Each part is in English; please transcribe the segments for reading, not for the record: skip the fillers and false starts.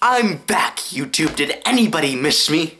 I'm back, YouTube. Did anybody miss me?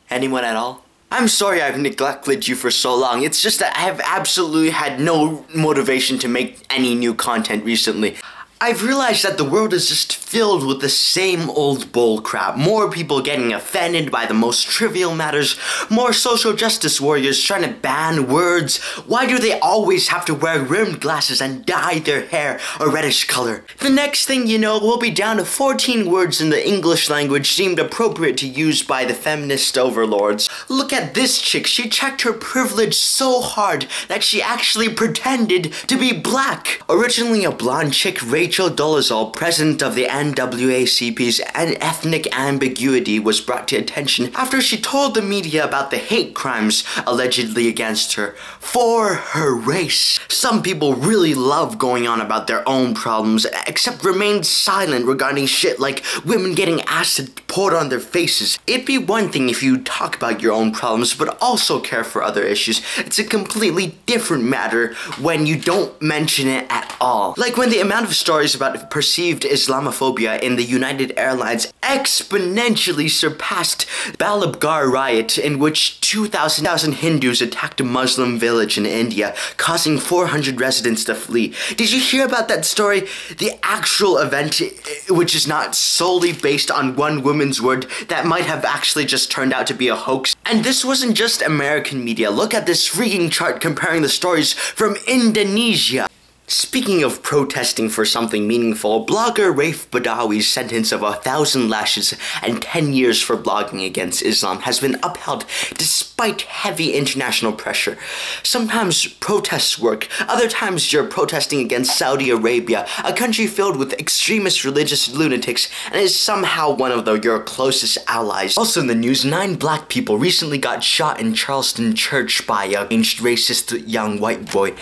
Anyone at all? I'm sorry I've neglected you for so long. It's just that I have absolutely had no motivation to make any new content recently. I've realized that the world is just filled with the same old bull crap. More people getting offended by the most trivial matters, more social justice warriors trying to ban words. Why do they always have to wear rimmed glasses and dye their hair a reddish color? The next thing you know, we'll be down to 14 words in the English language deemed appropriate to use by the feminist overlords. Look at this chick, she checked her privilege so hard that she actually pretended to be black. Originally a blonde chick, Dolezal, president of the NAACP's ethnic ambiguity, was brought to attention after she told the media about the hate crimes allegedly against her for her race. Some people really love going on about their own problems, except remain silent regarding shit like women getting acid poured on their faces. It'd be one thing if you talk about your own problems, but also care for other issues. It's a completely different matter when you don't mention it at all. Like when the amount of stories about perceived Islamophobia in the United Airlines exponentially surpassed Ballabhgarh Riot, in which 2,000 Hindus attacked a Muslim village in India, causing 400 residents to flee. Did you hear about that story? The actual event, which is not solely based on one woman's word, that might have actually just turned out to be a hoax. And this wasn't just American media. Look at this freaking chart comparing the stories from Indonesia. Speaking of protesting for something meaningful, blogger Raif Badawi's sentence of 1,000 lashes and 10 years for blogging against Islam has been upheld despite heavy international pressure. Sometimes protests work, other times you're protesting against Saudi Arabia, a country filled with extremist religious lunatics, and is somehow one of your closest allies. Also in the news, 9 black people recently got shot in Charleston Church by a racist young white boy.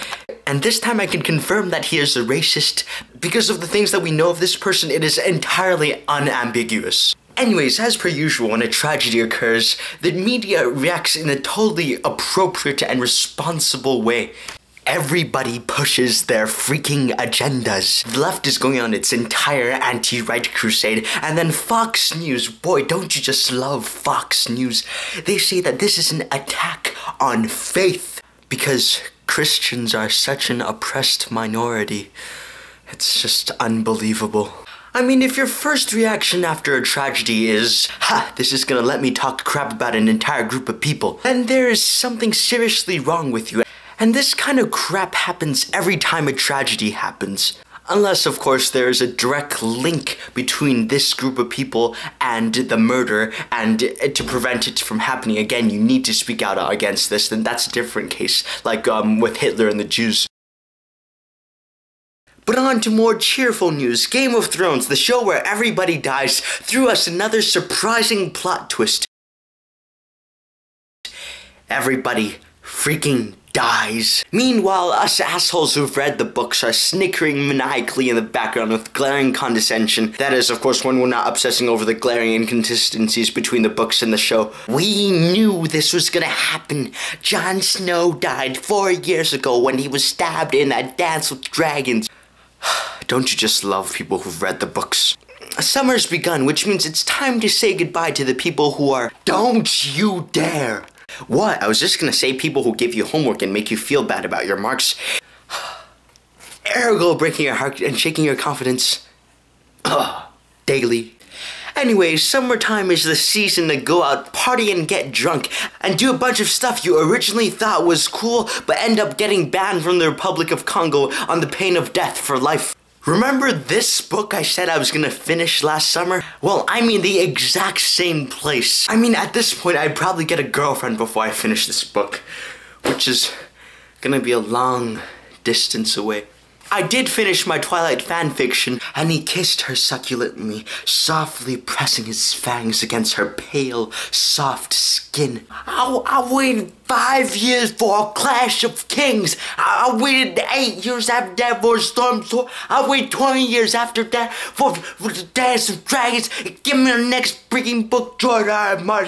And this time I can confirm that he is a racist. Because of the things that we know of this person, it is entirely unambiguous. Anyways, as per usual, when a tragedy occurs, the media reacts in a totally appropriate and responsible way. Everybody pushes their freaking agendas. The left is going on its entire anti-right crusade, and then Fox News, boy, don't you just love Fox News? They say that this is an attack on faith because Christians are such an oppressed minority. It's just unbelievable. I mean, if your first reaction after a tragedy is, ha, this is gonna let me talk crap about an entire group of people, then there is something seriously wrong with you. And this kind of crap happens every time a tragedy happens. Unless, of course, there is a direct link between this group of people and the murder, and to prevent it from happening again, you need to speak out against this, then that's a different case, like with Hitler and the Jews. But on to more cheerful news. Game of Thrones, the show where everybody dies, threw us another surprising plot twist. Everybody freaking dies. Meanwhile, us assholes who've read the books are snickering maniacally in the background with glaring condescension. That is, of course, when we're not obsessing over the glaring inconsistencies between the books and the show. We knew this was gonna happen. Jon Snow died 4 years ago when he was stabbed in that Dance with Dragons. Don't you just love people who've read the books? Summer's begun, which means it's time to say goodbye to the people who are don't you dare. What? I was just gonna say people who give you homework and make you feel bad about your marks. Ergo breaking your heart and shaking your confidence. Daily. Anyways, summertime is the season to go out, party and get drunk, and do a bunch of stuff you originally thought was cool, but end up getting banned from the Republic of Congo on the pain of death for life. Remember this book I said I was gonna finish last summer? Well, I mean the exact same place. I mean, at this point, I'd probably get a girlfriend before I finish this book, which is gonna be a long distance away. I did finish my Twilight fanfiction, and he kissed her succulently, softly pressing his fangs against her pale, soft skin. I waited 5 years for a Clash of Kings. I waited 8 years after that for a Storm Sword. I waited 20 years after that for the Dance of Dragons. Give me the next freaking book, George R. R. Martin.